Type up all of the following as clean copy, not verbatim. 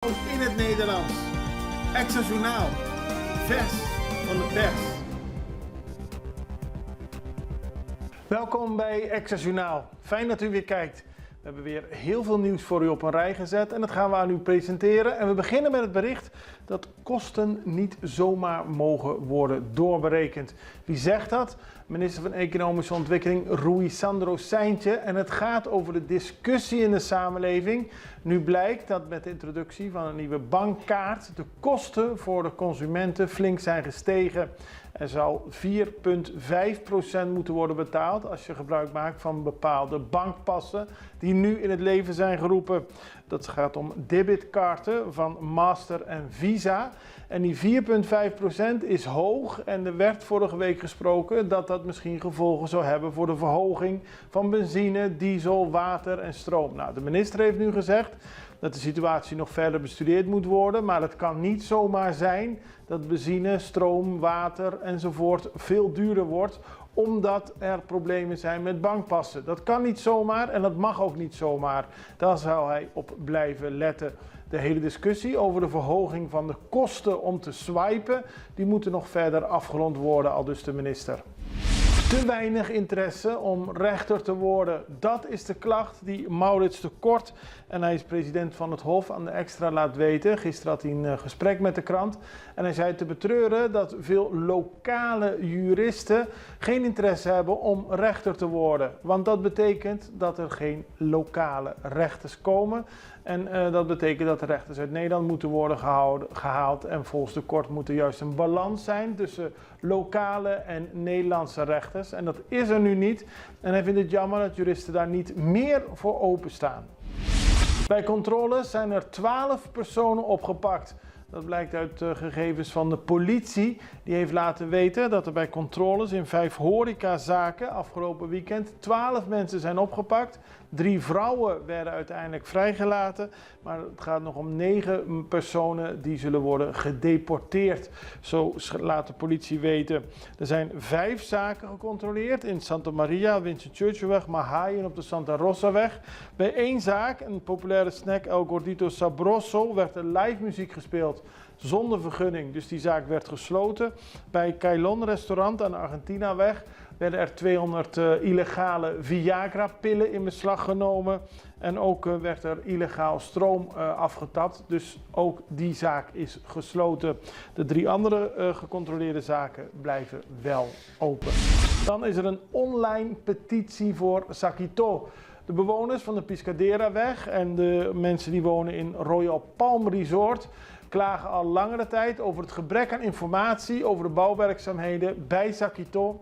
In het Nederlands. Extra Journaal. Vers van de pers. Welkom bij Extra Journaal. Fijn dat u weer kijkt. We hebben weer heel veel nieuws voor u op een rij gezet en dat gaan we aan u presenteren. En we beginnen met het bericht dat kosten niet zomaar mogen worden doorberekend. Wie zegt dat? Minister van Economische Ontwikkeling Rui Sandro Seintje. En het gaat over de discussie in de samenleving. Nu blijkt dat met de introductie van een nieuwe bankkaart de kosten voor de consumenten flink zijn gestegen. Er zal 4,5% moeten worden betaald als je gebruik maakt van bepaalde bankpassen die nu in het leven zijn geroepen. Dat gaat om debitkaarten van Master en Visa. En die 4,5% is hoog en er werd vorige week gesproken dat dat misschien gevolgen zou hebben voor de verhoging van benzine, diesel, water en stroom. Nou, de minister heeft nu gezegd dat de situatie nog verder bestudeerd moet worden, maar het kan niet zomaar zijn dat benzine, stroom, water enzovoort veel duurder wordt, omdat er problemen zijn met bankpassen. Dat kan niet zomaar en dat mag ook niet zomaar. Daar zou hij op blijven letten. De hele discussie over de verhoging van de kosten om te swipen, die moeten nog verder afgerond worden, aldus de minister. Te weinig interesse om rechter te worden. Dat is de klacht die Maurits de Kort, en hij is president van het Hof, aan de Extra laat weten. Gisteren had hij een gesprek met de krant en hij zei te betreuren dat veel lokale juristen geen interesse hebben om rechter te worden. Want dat betekent dat er geen lokale rechters komen. En dat betekent dat de rechters uit Nederland moeten worden gehaald. En volgens de Kort moet er juist een balans zijn tussen lokale en Nederlandse rechters. En dat is er nu niet. En hij vindt het jammer dat juristen daar niet meer voor openstaan. Bij controles zijn er 12 personen opgepakt. Dat blijkt uit gegevens van de politie. Die heeft laten weten dat er bij controles in 5 horecazaken afgelopen weekend 12 mensen zijn opgepakt. 3 vrouwen werden uiteindelijk vrijgelaten. Maar het gaat nog om 9 personen die zullen worden gedeporteerd. Zo laat de politie weten. Er zijn 5 zaken gecontroleerd in Santa Maria, Winston Churchillweg, Mahaï en op de Santa Rosaweg. Bij 1 zaak, een populaire snack El Gordito Sabroso, werd er live muziek gespeeld zonder vergunning. Dus die zaak werd gesloten. Bij Cailon restaurant aan de Argentinaweg werden er 200 illegale Viagra-pillen in beslag genomen. En ook werd er illegaal stroom afgetapt. Dus ook die zaak is gesloten. De 3 andere gecontroleerde zaken blijven wel open. Dan is er een online petitie voor Sakito. De bewoners van de Piscaderaweg en de mensen die wonen in Royal Palm Resort klagen al langere tijd over het gebrek aan informatie over de bouwwerkzaamheden bij Sakito.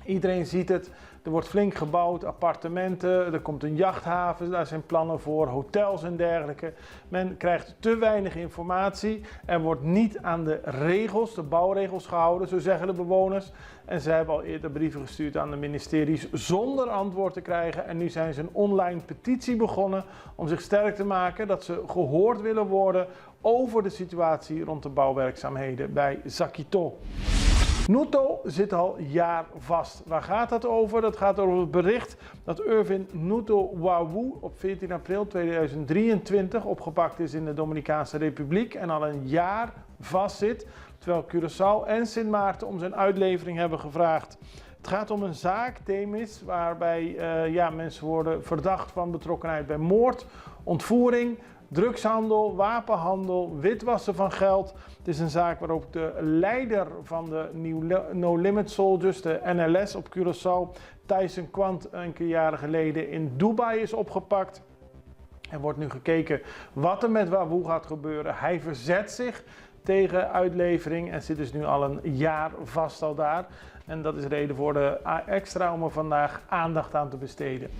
Iedereen ziet het, er wordt flink gebouwd, appartementen, er komt een jachthaven, daar zijn plannen voor, hotels en dergelijke. Men krijgt te weinig informatie, er wordt niet aan de regels, de bouwregels gehouden, zo zeggen de bewoners. En ze hebben al eerder brieven gestuurd aan de ministeries zonder antwoord te krijgen. En nu zijn ze een online petitie begonnen om zich sterk te maken dat ze gehoord willen worden over de situatie rond de bouwwerkzaamheden bij Sakito. Nuto zit al jaar vast. Waar gaat dat over? Dat gaat over het bericht dat Irvin Nuto Wawu op 14 april 2023 opgepakt is in de Dominicaanse Republiek en al een jaar vastzit, terwijl Curaçao en Sint Maarten om zijn uitlevering hebben gevraagd. Het gaat om een zaak, Themis, waarbij mensen worden verdacht van betrokkenheid bij moord, ontvoering, drugshandel, wapenhandel, witwassen van geld. Het is een zaak waarop de leider van de No Limit Soldiers, de NLS op Curaçao, Tyson Kwant, enkele jaren geleden in Dubai is opgepakt. Er wordt nu gekeken wat er met Wawu gaat gebeuren. Hij verzet zich tegen uitlevering en zit dus nu al een jaar vast al daar. En dat is reden voor de Extra om er vandaag aandacht aan te besteden.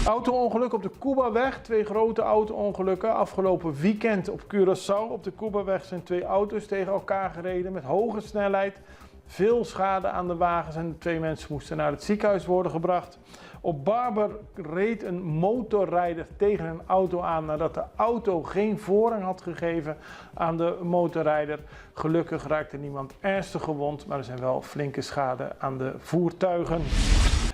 Auto-ongeluk op de Cubaweg, 2 grote auto-ongelukken. Afgelopen weekend op Curaçao. Op de Cubaweg zijn 2 auto's tegen elkaar gereden met hoge snelheid. Veel schade aan de wagens en 2 mensen moesten naar het ziekenhuis worden gebracht. Op Barber reed een motorrijder tegen een auto aan nadat de auto geen voorrang had gegeven aan de motorrijder. Gelukkig raakte niemand ernstig gewond, maar er zijn wel flinke schade aan de voertuigen.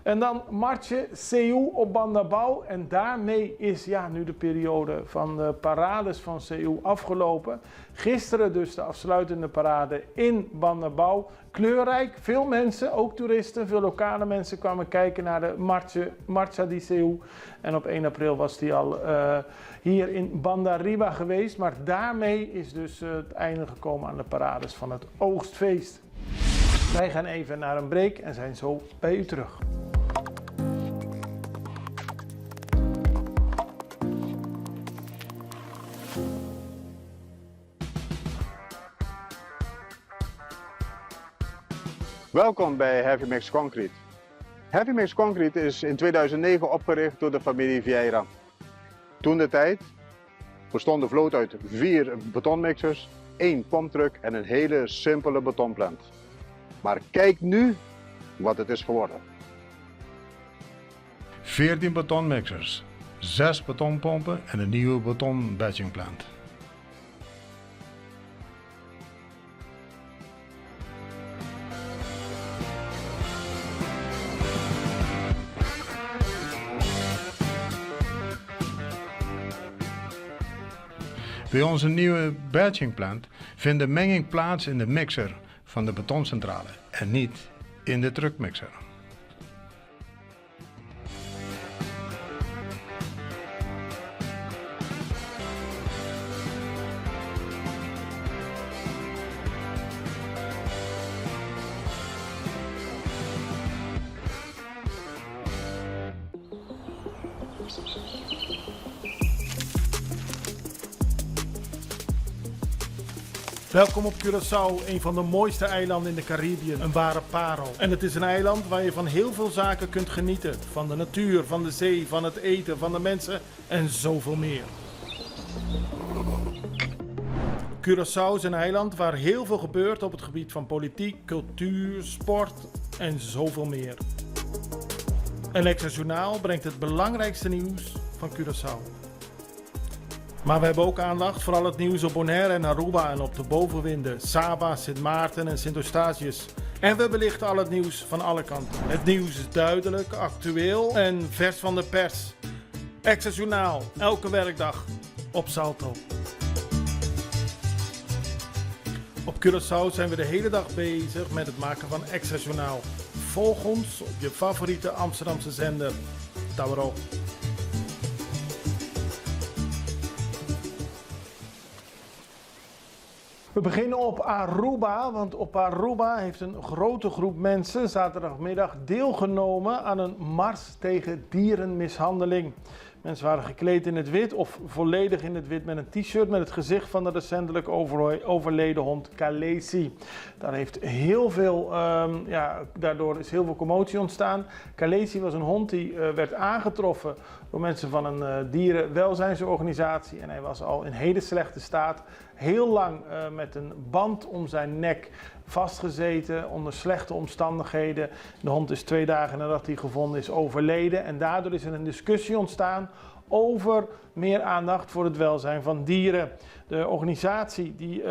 En dan Marche Seu op Bandabao. En daarmee is nu de periode van de parades van Seu afgelopen. Gisteren dus de afsluitende parade in Bandabao. Kleurrijk, veel mensen, ook toeristen, veel lokale mensen kwamen kijken naar de Marcha di Seu. En op 1 april was die al hier in Bandariba geweest. Maar daarmee is dus het einde gekomen aan de parades van het oogstfeest. Wij gaan even naar een break en zijn zo bij u terug. Welkom bij Heavy Mix Concrete. Heavy Mix Concrete is in 2009 opgericht door de familie Vieira. Toentertijd bestond de vloot uit 4 betonmixers, 1 pomptruck en een hele simpele betonplant. Maar kijk nu wat het is geworden. 14 betonmixers, 6 betonpompen en een nieuwe betonbatchingplant. Bij onze nieuwe batchingplant vindt de menging plaats in de mixer van de betoncentrale en niet in de truckmixer. Welkom op Curaçao, een van de mooiste eilanden in de Caribiën, een ware parel. En het is een eiland waar je van heel veel zaken kunt genieten. Van de natuur, van de zee, van het eten, van de mensen en zoveel meer. Curaçao is een eiland waar heel veel gebeurt op het gebied van politiek, cultuur, sport en zoveel meer. En Extra Journaal brengt het belangrijkste nieuws van Curaçao. Maar we hebben ook aandacht voor al het nieuws op Bonaire en Aruba en op de bovenwinden, Saba, Sint Maarten en Sint Eustatius. En we belichten al het nieuws van alle kanten. Het nieuws is duidelijk, actueel en vers van de pers. Extra Journaal, elke werkdag op Salto. Op Curaçao zijn we de hele dag bezig met het maken van Extra Journaal. Volg ons op je favoriete Amsterdamse zender, Tauro. We beginnen op Aruba, want op Aruba heeft een grote groep mensen zaterdagmiddag deelgenomen aan een mars tegen dierenmishandeling. Mensen waren gekleed in het wit of volledig in het wit met een t-shirt met het gezicht van de recentelijk overleden hond Khaleesi. Daardoor is heel veel commotie ontstaan. Khaleesi was een hond die werd aangetroffen door mensen van een dierenwelzijnsorganisatie en hij was al in hele slechte staat. Heel lang met een band om zijn nek vastgezeten onder slechte omstandigheden. De hond is 2 dagen nadat hij gevonden is overleden en daardoor is er een discussie ontstaan over meer aandacht voor het welzijn van dieren. De organisatie die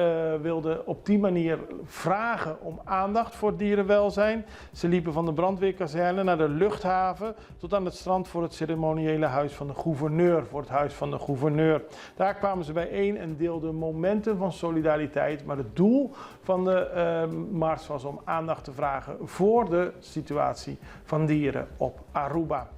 wilde op die manier vragen om aandacht voor dierenwelzijn. Ze liepen van de brandweerkazerne naar de luchthaven tot aan het strand voor het ceremoniële huis van de gouverneur, voor het huis van de gouverneur. Daar kwamen ze bijeen en deelden momenten van solidariteit, maar het doel van de mars was om aandacht te vragen voor de situatie van dieren op Aruba.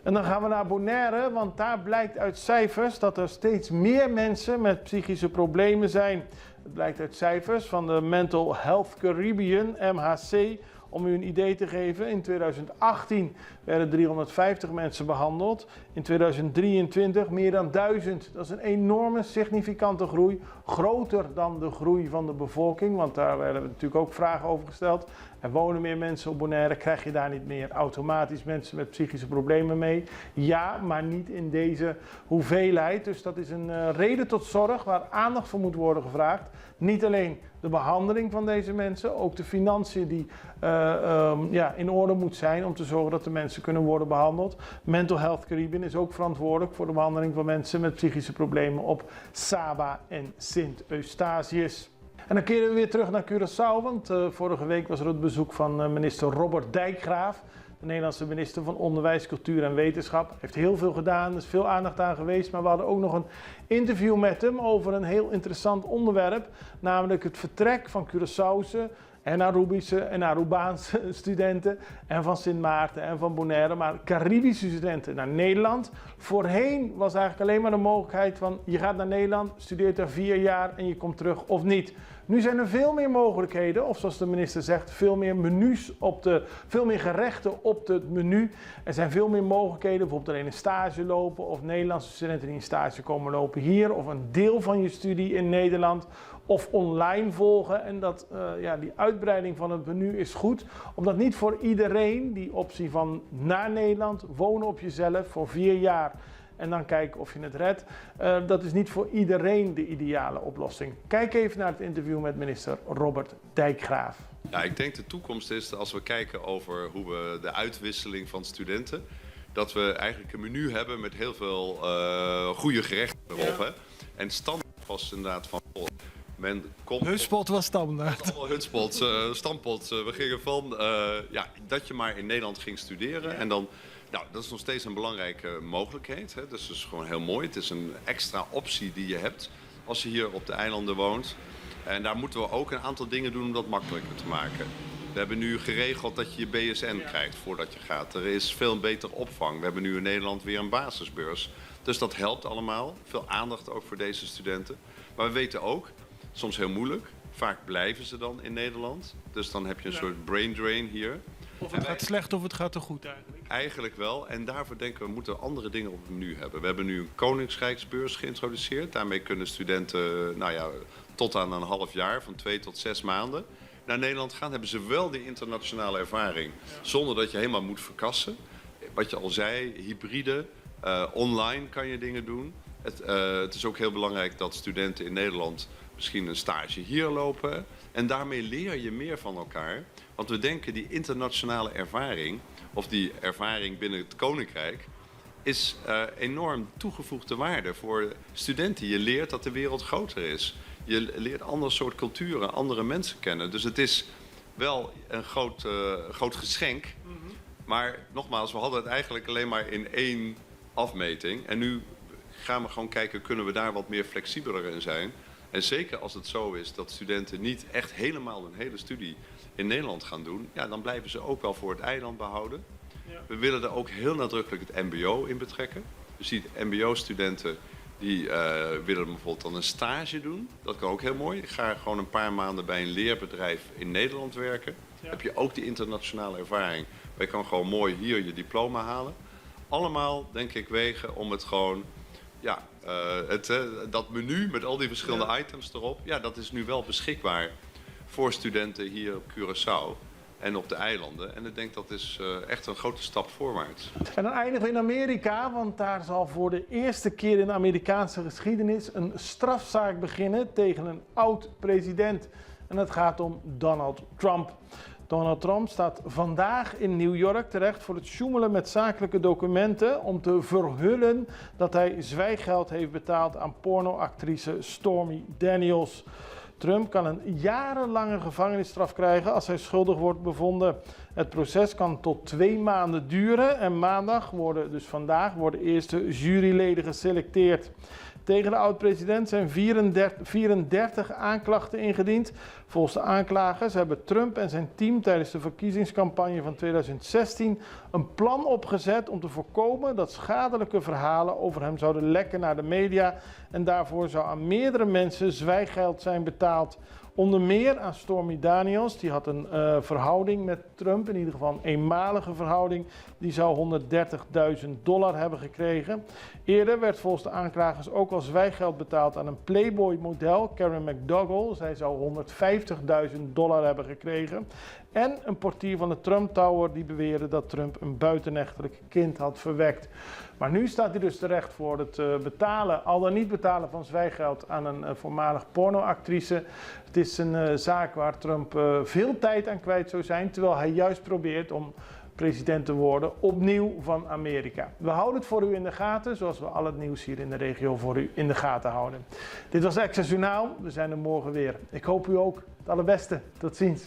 En dan gaan we naar Bonaire, want daar blijkt uit cijfers dat er steeds meer mensen met psychische problemen zijn. Het blijkt uit cijfers van de Mental Health Caribbean, MHC. Om u een idee te geven, in 2018 werden 350 mensen behandeld. In 2023 meer dan 1000. Dat is een enorme significante groei. Groter dan de groei van de bevolking, want daar werden natuurlijk ook vragen over gesteld. Er wonen meer mensen op Bonaire, krijg je daar niet meer automatisch mensen met psychische problemen mee? Ja, maar niet in deze hoeveelheid. Dus dat is een reden tot zorg waar aandacht voor moet worden gevraagd. Niet alleen de behandeling van deze mensen, ook de financiën die in orde moet zijn om te zorgen dat de mensen kunnen worden behandeld. Mental Health Caribbean is ook verantwoordelijk voor de behandeling van mensen met psychische problemen op Saba en Sint Eustatius. En dan keren we weer terug naar Curaçao, want vorige week was er het bezoek van minister Robert Dijkgraaf. de Nederlandse minister van Onderwijs, Cultuur en Wetenschap. Hij heeft heel veel gedaan, er is veel aandacht aan geweest, maar we hadden ook nog een interview met hem over een heel interessant onderwerp, namelijk het vertrek van Curaçaose en Arubische en Arubaanse studenten en van Sint Maarten en van Bonaire, maar Caribische studenten naar Nederland. Voorheen was eigenlijk alleen maar de mogelijkheid van je gaat naar Nederland, studeert er 4 jaar en je komt terug of niet. Nu zijn er veel meer mogelijkheden, of zoals de minister zegt, veel meer menus veel meer gerechten op het menu. Er zijn veel meer mogelijkheden, bijvoorbeeld alleen een stage lopen of Nederlandse studenten die een stage komen lopen hier of een deel van je studie in Nederland of online volgen. En die uitbreiding van het menu is goed, omdat niet voor iedereen die optie van naar Nederland, wonen op jezelf voor 4 jaar en dan kijken of je het redt. Dat is niet voor iedereen de ideale oplossing. Kijk even naar het interview met minister Robert Dijkgraaf. Ja, ik denk de toekomst is, als we kijken over hoe we de uitwisseling van studenten, dat we eigenlijk een menu hebben met heel veel goede gerechten erop. Hè? En standaard was inderdaad van... Men komt Hutspot was standaard. Hutspot, stampot. We gingen van dat je maar in Nederland ging studeren. En dan, dat is nog steeds een belangrijke mogelijkheid. Hè? Dus dat is gewoon heel mooi. Het is een extra optie die je hebt als je hier op de eilanden woont. En daar moeten we ook een aantal dingen doen om dat makkelijker te maken. We hebben nu geregeld dat je je BSN krijgt voordat je gaat. Er is veel beter opvang. We hebben nu in Nederland weer een basisbeurs. Dus dat helpt allemaal. Veel aandacht ook voor deze studenten. Maar we weten ook, soms heel moeilijk. Vaak blijven ze dan in Nederland. Dus dan heb je een soort brain drain hier. Of het gaat slecht of het gaat te goed eigenlijk. Eigenlijk wel. En daarvoor denken we moeten andere dingen op het menu hebben. We hebben nu een Koningsrijksbeurs geïntroduceerd. Daarmee kunnen studenten tot aan een half jaar, van 2 tot 6 maanden, naar Nederland gaan. Hebben ze wel die internationale ervaring. Zonder dat je helemaal moet verkassen. Wat je al zei, hybride. Online kan je dingen doen. Het is ook heel belangrijk dat studenten in Nederland misschien een stage hier lopen. En daarmee leer je meer van elkaar. Want we denken die internationale ervaring, of die ervaring binnen het Koninkrijk, is enorm toegevoegde waarde voor studenten. Je leert dat de wereld groter is. Je leert ander soort culturen, andere mensen kennen. Dus het is wel een groot geschenk. Maar nogmaals, we hadden het eigenlijk alleen maar in 1 afmeting. En nu gaan we gewoon kijken, kunnen we daar wat meer flexibeler in zijn? En zeker als het zo is dat studenten niet echt helemaal hun hele studie in Nederland gaan doen, dan blijven ze ook wel voor het eiland behouden. Ja. We willen er ook heel nadrukkelijk het mbo in betrekken. Je ziet mbo-studenten die willen bijvoorbeeld dan een stage doen. Dat kan ook heel mooi. Ik ga gewoon een paar maanden bij een leerbedrijf in Nederland werken. Ja. Heb je ook die internationale ervaring. Maar je kan gewoon mooi hier je diploma halen. Allemaal, denk ik, wegen om het gewoon... dat menu met al die verschillende items erop, dat is nu wel beschikbaar voor studenten hier op Curaçao en op de eilanden. En ik denk dat is echt een grote stap voorwaarts. En dan eindigen we in Amerika, want daar zal voor de eerste keer in de Amerikaanse geschiedenis een strafzaak beginnen tegen een oud-president. En het gaat om Donald Trump. Donald Trump staat vandaag in New York terecht voor het sjoemelen met zakelijke documenten om te verhullen dat hij zwijggeld heeft betaald aan pornoactrice Stormy Daniels. Trump kan een jarenlange gevangenisstraf krijgen als hij schuldig wordt bevonden. Het proces kan tot 2 maanden duren en vandaag worden eerste juryleden geselecteerd. Tegen de oud-president zijn 34 aanklachten ingediend. Volgens de aanklagers hebben Trump en zijn team tijdens de verkiezingscampagne van 2016 een plan opgezet om te voorkomen dat schadelijke verhalen over hem zouden lekken naar de media. En daarvoor zou aan meerdere mensen zwijggeld zijn betaald. Onder meer aan Stormy Daniels, die had een verhouding met Trump, in ieder geval een eenmalige verhouding. Die zou $130.000 hebben gekregen. Eerder werd volgens de aanklagers ook al zwijggeld betaald aan een Playboy-model, Karen McDougal. Zij zou $150.000 hebben gekregen. En een portier van de Trump Tower die beweerde dat Trump een buitenechtelijk kind had verwekt. Maar nu staat hij dus terecht voor het al dan niet betalen van zwijggeld aan een voormalig pornoactrice. Het is een zaak waar Trump veel tijd aan kwijt zou zijn, terwijl hij juist probeert om president te worden, opnieuw van Amerika. We houden het voor u in de gaten, zoals we al het nieuws hier in de regio voor u in de gaten houden. Dit was Access Journaal, we zijn er morgen weer. Ik hoop u ook het allerbeste. Tot ziens.